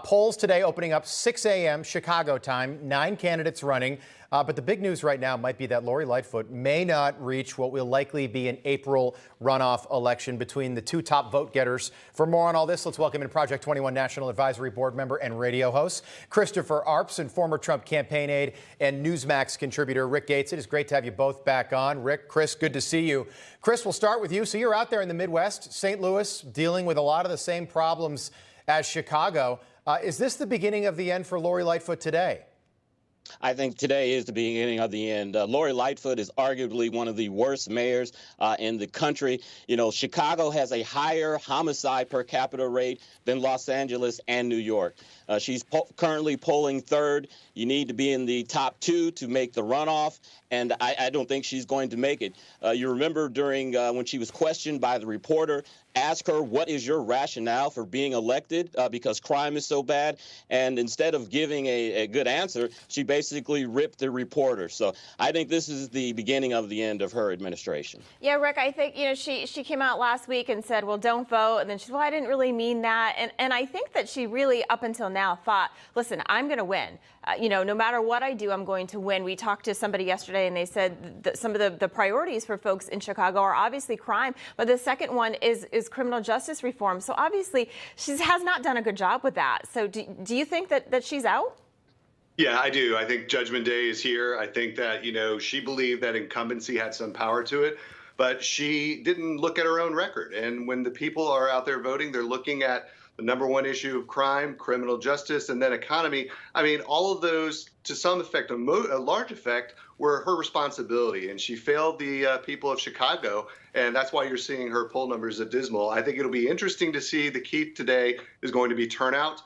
Polls today opening up 6 a.m. Chicago time, 9 candidates running. But the big news right now might be that Lori Lightfoot may not reach what will likely be an April runoff election between the two top vote getters. For more on all this, let's welcome in Project 21 National Advisory Board member and radio host Christopher Arps and former Trump campaign aide and Newsmax contributor Rick Gates. It is great to have you both back on. Rick, Chris, good to see you. Chris, we'll start with you. So you're out there in the Midwest, St. Louis, dealing with a lot of the same problems as Chicago. Is this the beginning of the end for Lori Lightfoot today? I think today is the beginning of the end. Lori Lightfoot is arguably one of the worst mayors in the country. You know, Chicago has a higher homicide per capita rate than Los Angeles and New York. She's currently polling third. You need to be in the top two to make the runoff, and I don't think she's going to make it. You remember during when she was questioned by the reporter, ask her, what is your rationale for being elected because crime is so bad? And instead of giving a good answer, she basically ripped the reporter. So I think this is the beginning of the end of her administration. Yeah, Rick, I think, you know, she came out last week and said, well, don't vote. And then she said, well, I didn't really mean that. And I think that she really, up until now, thought, listen, I'm going to win. You know, no matter what I do, I'm going to win. We talked to somebody yesterday and they said that some of the priorities for folks in Chicago are obviously crime, but the second one is criminal justice reform. So obviously she has not done a good job with that. So do you think that she's out? Yeah, I do. I think Judgment Day is here. I think that, you know, she believed that incumbency had some power to it, but she didn't look at her own record. And when the people are out there voting, they're looking at the number one issue of crime, criminal justice, and then economy. I mean, all of those, to some effect, a large effect, were her responsibility. And she failed the people of Chicago. And that's why you're seeing her poll numbers dismal. I think it'll be interesting to see. The key today is going to be turnout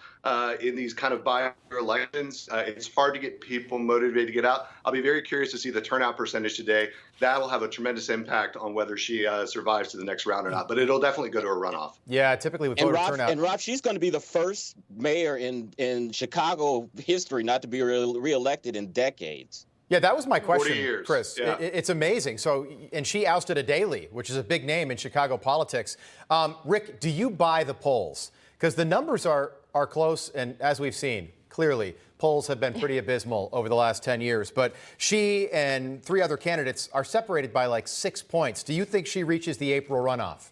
in these kind of by-year elections. It's hard to get people motivated to get out. I'll be very curious to see the turnout percentage today. That will have a tremendous impact on whether she survives to the next round or not. But it'll definitely go to a runoff. Yeah, typically with voter turnout. And Rob, she's going to be the first mayor in Chicago history not to be reelected in decades. Yeah, that was my question, 40 years. Chris. Yeah. It's amazing. So, and she ousted a Daley, which is a big name in Chicago politics. Rick, do you buy the polls? Because the numbers are close, and as we've seen, clearly, polls have been pretty abysmal over the last 10 years. But she and three other candidates are separated by like 6 points. Do you think she reaches the April runoff?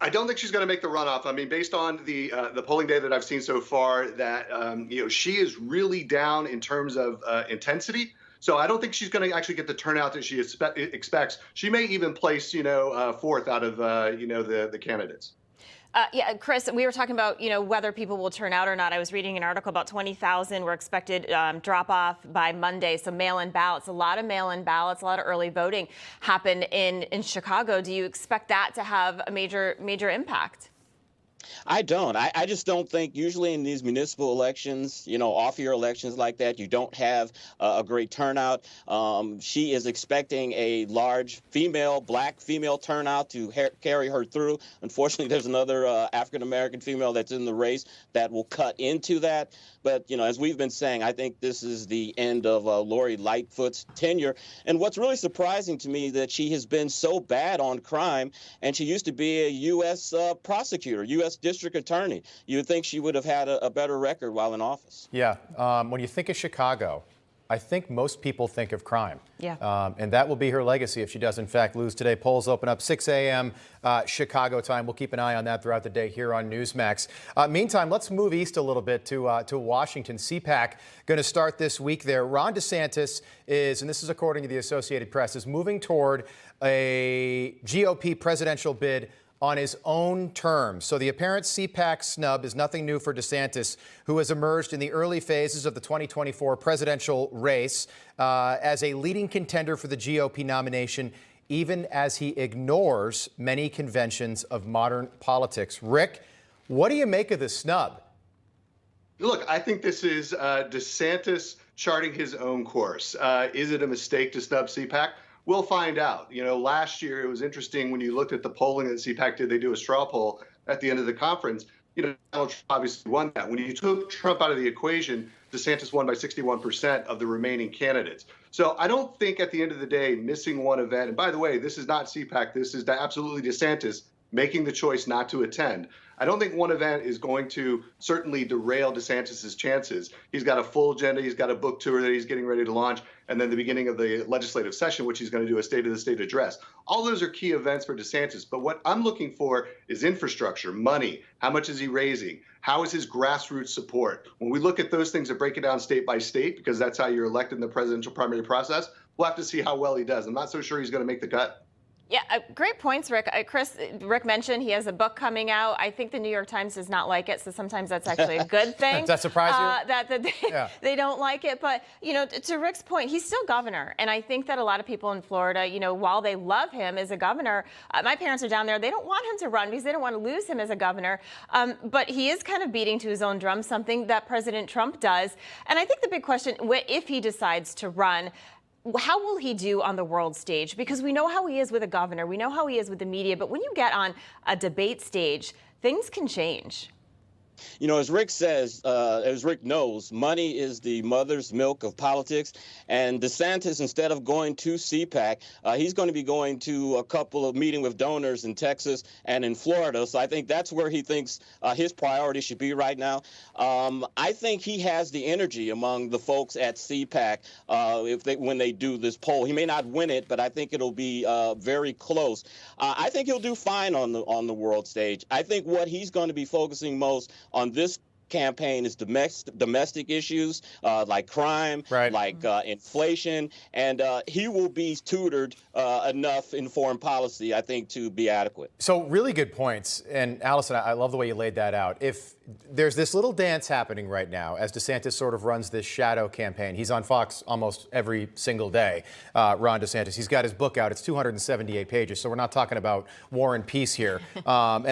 I don't think she's going to make the runoff. I mean, based on the polling data that I've seen so far, that you know, she is really down in terms of intensity. So I don't think she's going to actually get the turnout that she expects. She may even place, you know, fourth out of you know, the candidates. Yeah, Chris, we were talking about, you know, whether people will turn out or not. I was reading an article about 20,000 were expected drop off by Monday. So mail-in ballots, a lot of mail-in ballots, a lot of early voting happened in Chicago. Do you expect that to have a major impact? I don't. I just don't think usually in these municipal elections, you know, off-year elections like that, you don't have a great turnout. She is expecting a large black female turnout to carry her through. Unfortunately, there's another African-American female that's in the race that will cut into that. But, you know, as we've been saying, I think this is the end of Lori Lightfoot's tenure. And what's really surprising to me is that she has been so bad on crime, and she used to be a U.S. prosecutor, U.S. district attorney. You would think she would have had a better record while in office. Yeah. When you think of Chicago, I think most people think of crime. Yeah. And that will be her legacy if she does, in fact, lose today. Polls open up 6 a.m. Chicago time. We'll keep an eye on that throughout the day here on Newsmax. Meantime, let's move east a little bit to Washington. CPAC going to start this week there. Ron DeSantis is, and this is according to the Associated Press, is moving toward a GOP presidential bid on his own terms. So the apparent CPAC snub is nothing new for DeSantis, who has emerged in the early phases of the 2024 presidential race as a leading contender for the GOP nomination, even as he ignores many conventions of modern politics. Rick, what do you make of this snub? Look, I think this is DeSantis charting his own course. Is it a mistake to snub CPAC? We'll find out. You know, last year it was interesting when you looked at the polling that CPAC did. They do a straw poll at the end of the conference. You know, Donald Trump obviously won that. When you took Trump out of the equation, DeSantis won by 61% of the remaining candidates. So I don't think at the end of the day, missing one event, and by the way, this is not CPAC, this is absolutely DeSantis, making the choice not to attend. I don't think one event is going to certainly derail DeSantis's chances. He's got a full agenda. He's got a book tour that he's getting ready to launch, and then the beginning of the legislative session, which he's going to do a State of the State address. All those are key events for DeSantis. But what I'm looking for is infrastructure, money. How much is he raising? How is his grassroots support? When we look at those things and break it down state by state, because that's how you're elected in the presidential primary process, we'll have to see how well he does. I'm not so sure he's going to make the cut. Yeah, great points, Rick. Rick mentioned he has a book coming out. I think the New York Times does not like it, so sometimes that's actually a good thing. Does that surprise you? That they don't like it. But, to Rick's point, he's still governor. And I think that a lot of people in Florida, while they love him as a governor, my parents are down there, they don't want him to run because they don't want to lose him as a governor. But he is kind of beating to his own drum, something that President Trump does. And I think the big question, if he decides to run, how will he do on the world stage? Because we know how he is with a governor. We know how he is with the media. But when you get on a debate stage, things can change. As Rick says, as Rick knows, money is the mother's milk of politics. And DeSantis, instead of going to CPAC, he's going to be going to a couple of meetings with donors in Texas and in Florida. So I think that's where he thinks his priority should be right now. I think he has the energy among the folks at CPAC when they do this poll. He may not win it, but I think it'll be very close. I think he'll do fine on the world stage. I think what he's going to be focusing most on this campaign is domestic issues like crime, right, like inflation, and he will be tutored enough in foreign policy, I think, to be adequate. So really good points. And Allison, I love the way you laid that out. If there's this little dance happening right now as DeSantis sort of runs this shadow campaign. He's on Fox almost every single day, Ron DeSantis. He's got his book out. It's 278 pages, so we're not talking about war and peace here. And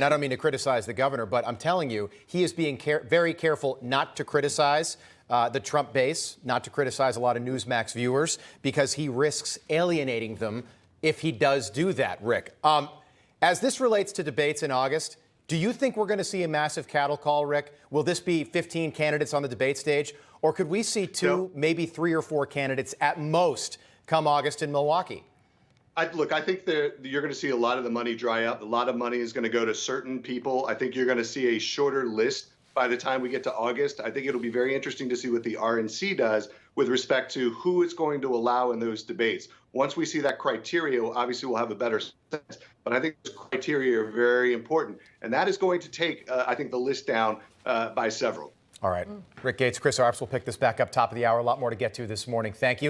I don't mean to criticize the governor, but I'm telling you, he is being very careful not to criticize the Trump base, not to criticize a lot of Newsmax viewers, because he risks alienating them if he does do that, Rick. As this relates to debates in August, do you think we're going to see a massive cattle call, Rick? Will this be 15 candidates on the debate stage? Or could we see two, maybe 3 or 4 candidates at most come August in Milwaukee? I think you're going to see a lot of the money dry up. A lot of money is going to go to certain people. I think you're going to see a shorter list by the time we get to August. I think it'll be very interesting to see what the RNC does with respect to who it's going to allow in those debates. Once we see that criteria, obviously we'll have a better sense. But I think those criteria are very important. And that is going to take, I think, the list down by several. All right. Rick Gates, Chris Arps will pick this back up top of the hour. A lot more to get to this morning. Thank you.